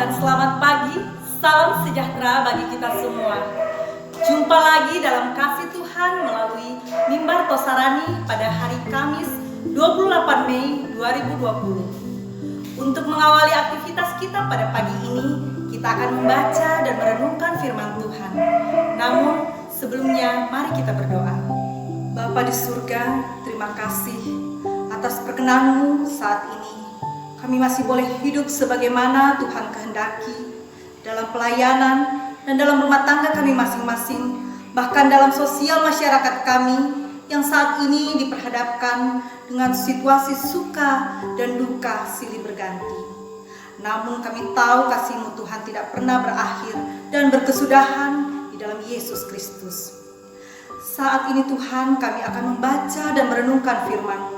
dan selamat pagi. Salam sejahtera bagi kita semua. Jumpa lagi dalam kasih Tuhan melalui Mimbar Tosarani pada hari Kamis 28 Mei 2020. Untuk mengawali aktivitas kita pada pagi ini, kita akan membaca dan merenungkan firman Tuhan. Namun sebelumnya mari kita berdoa. Bapa di surga, terima kasih atas perkenan-Mu saat ini. Kami masih boleh hidup sebagaimana Tuhan kehendaki dalam pelayanan dan dalam rumah tangga kami masing-masing, bahkan dalam sosial masyarakat kami yang saat ini diperhadapkan dengan situasi suka dan duka silih berganti. Namun kami tahu kasih-Mu Tuhan tidak pernah berakhir dan berkesudahan di dalam Yesus Kristus. Saat ini Tuhan, kami akan membaca dan merenungkan firman-Mu.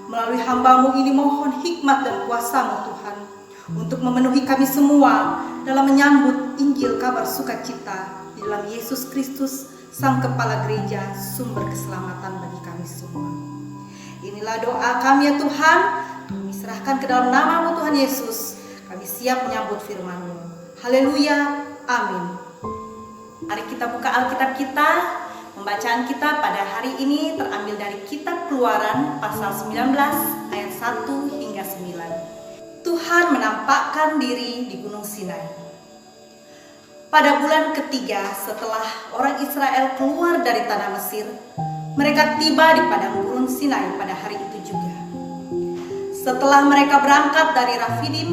Melalui hamba-Mu ini mohon hikmat dan kuasa-Mu Tuhan untuk memenuhi kami semua dalam menyambut Injil kabar sukacita di dalam Yesus Kristus, Sang Kepala Gereja, sumber keselamatan bagi kami semua. Inilah doa kami ya Tuhan, kami serahkan ke dalam nama-Mu Tuhan Yesus. Kami siap menyambut firman-Mu. Haleluya, amin. Mari kita buka Alkitab kita. Pembacaan kita pada hari ini terambil dari Kitab Keluaran pasal 19 ayat 1 hingga 9. Tuhan menampakkan diri di Gunung Sinai. Pada bulan ketiga setelah orang Israel keluar dari tanah Mesir, mereka tiba di padang gurun Sinai pada hari itu juga. Setelah mereka berangkat dari Rafidim,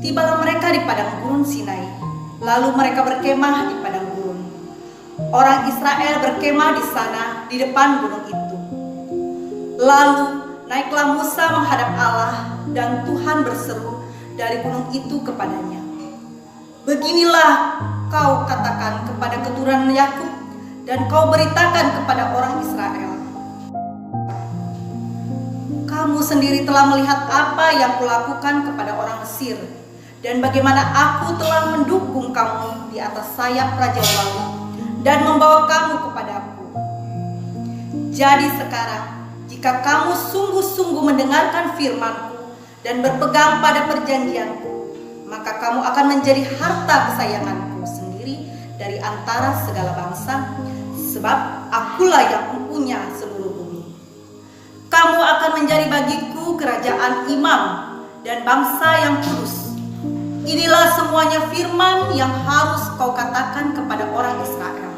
tibalah mereka di padang gurun Sinai. Lalu mereka berkemah di padang gurun. Orang Israel berkemah di sana di depan gunung itu. Lalu naiklah Musa menghadap Allah dan Tuhan berseru dari gunung itu kepadanya. Beginilah kau katakan kepada keturunan Yakub dan kau beritakan kepada orang Israel. Kamu sendiri telah melihat apa yang kulakukan kepada orang Mesir dan bagaimana aku telah mendukung kamu di atas sayap Raja Laut dan membawa kamu kepadaku. Jadi sekarang, jika kamu sungguh-sungguh mendengarkan firman-Ku dan berpegang pada perjanjian-Ku, maka kamu akan menjadi harta kesayangan-Ku sendiri dari antara segala bangsa, sebab Akulah yang mempunyai seluruh bumi. Kamu akan menjadi bagiku kerajaan imam dan bangsa yang kudus. Inilah semuanya firman yang harus kau katakan kepada orang Israel.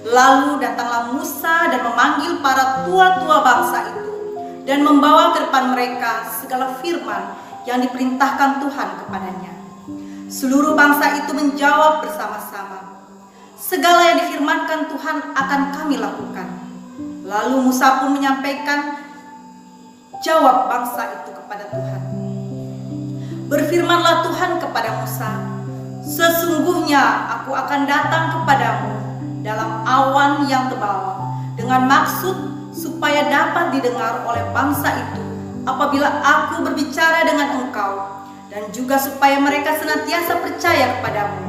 Lalu datanglah Musa dan memanggil para tua-tua bangsa itu dan membawa ke depan mereka segala firman yang diperintahkan Tuhan kepadanya. Seluruh bangsa itu menjawab bersama-sama, segala yang difirmankan Tuhan akan kami lakukan. Lalu Musa pun menyampaikan jawab bangsa itu kepada Tuhan. Berfirmanlah Tuhan kepada Musa, sesungguhnya aku akan datang kepadamu dalam awan yang tebal, dengan maksud supaya dapat didengar oleh bangsa itu apabila aku berbicara dengan engkau, dan juga supaya mereka senantiasa percaya kepadamu.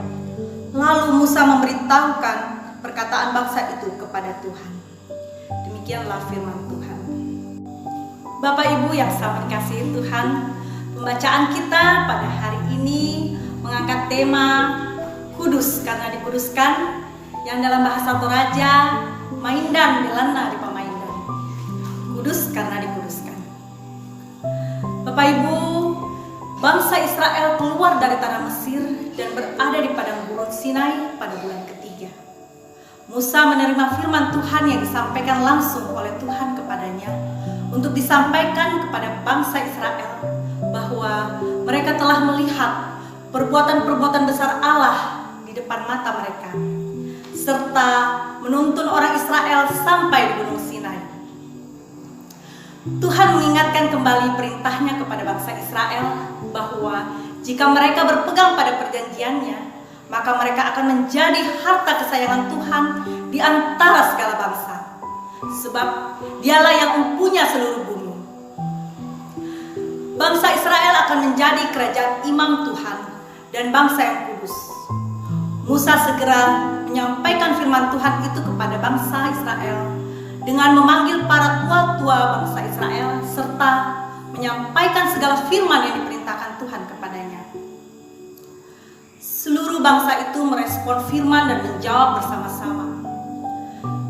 Lalu Musa memberitahukan perkataan bangsa itu kepada Tuhan. Demikianlah firman Tuhan. Bapak Ibu yang sangat dikasihi Tuhan, pembacaan kita pada hari ini mengangkat tema kudus karena dikuduskan, yang dalam bahasa Toraja maindan dilana di pamaindan. Kudus karena dikuduskan. Bapak Ibu, bangsa Israel keluar dari tanah Mesir dan berada di padang gurun Sinai pada bulan ketiga. Musa menerima firman Tuhan yang disampaikan langsung oleh Tuhan kepadanya untuk disampaikan kepada bangsa Israel bahwa mereka telah melihat perbuatan-perbuatan besar Allah di depan mata mereka, serta menuntun orang Israel sampai di Gunung Sinai. Tuhan mengingatkan kembali perintahnya kepada bangsa Israel bahwa jika mereka berpegang pada perjanjiannya, maka mereka akan menjadi harta kesayangan Tuhan di antara segala bangsa, sebab Dialah yang mempunyai seluruh bumi. Bangsa Israel akan menjadi kerajaan imam Tuhan dan bangsa yang kudus. Musa segera menyampaikan firman Tuhan itu kepada bangsa Israel dengan memanggil para tua-tua bangsa Israel serta menyampaikan segala firman yang diperintahkan Tuhan kepadanya. bangsa itu merespon firman dan menjawab bersama-sama.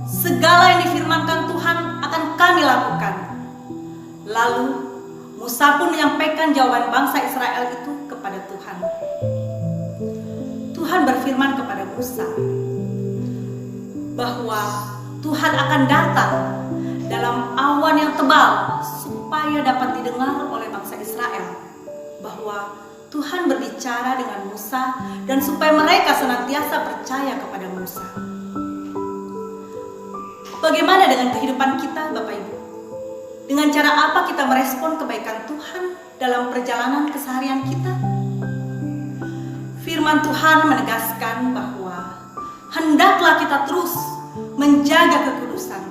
Segala yang difirmankan Tuhan akan kami lakukan. Lalu Musa pun menyampaikan jawaban bangsa Israel itu kepada Tuhan. Tuhan berfirman kepada Musa bahwa Tuhan akan datang dalam awan yang tebal supaya dapat didengar oleh bangsa Israel bahwa Tuhan berbicara dengan Musa dan supaya mereka senantiasa percaya kepada Musa. Bagaimana dengan kehidupan kita, Bapak Ibu? Dengan cara apa kita merespon kebaikan Tuhan dalam perjalanan keseharian kita? Firman Tuhan menegaskan bahwa hendaklah kita terus menjaga kekudusan,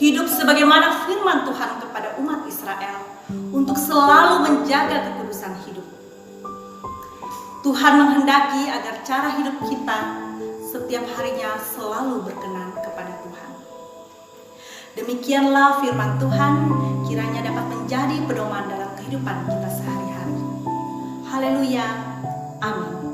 hidup sebagaimana firman Tuhan kepada umat Israel untuk selalu menjaga kekudusan hidup. Tuhan menghendaki agar cara hidup kita setiap harinya selalu berkenan kepada Tuhan. Demikianlah firman Tuhan, kiranya dapat menjadi pedoman dalam kehidupan kita sehari-hari. Haleluya, amin.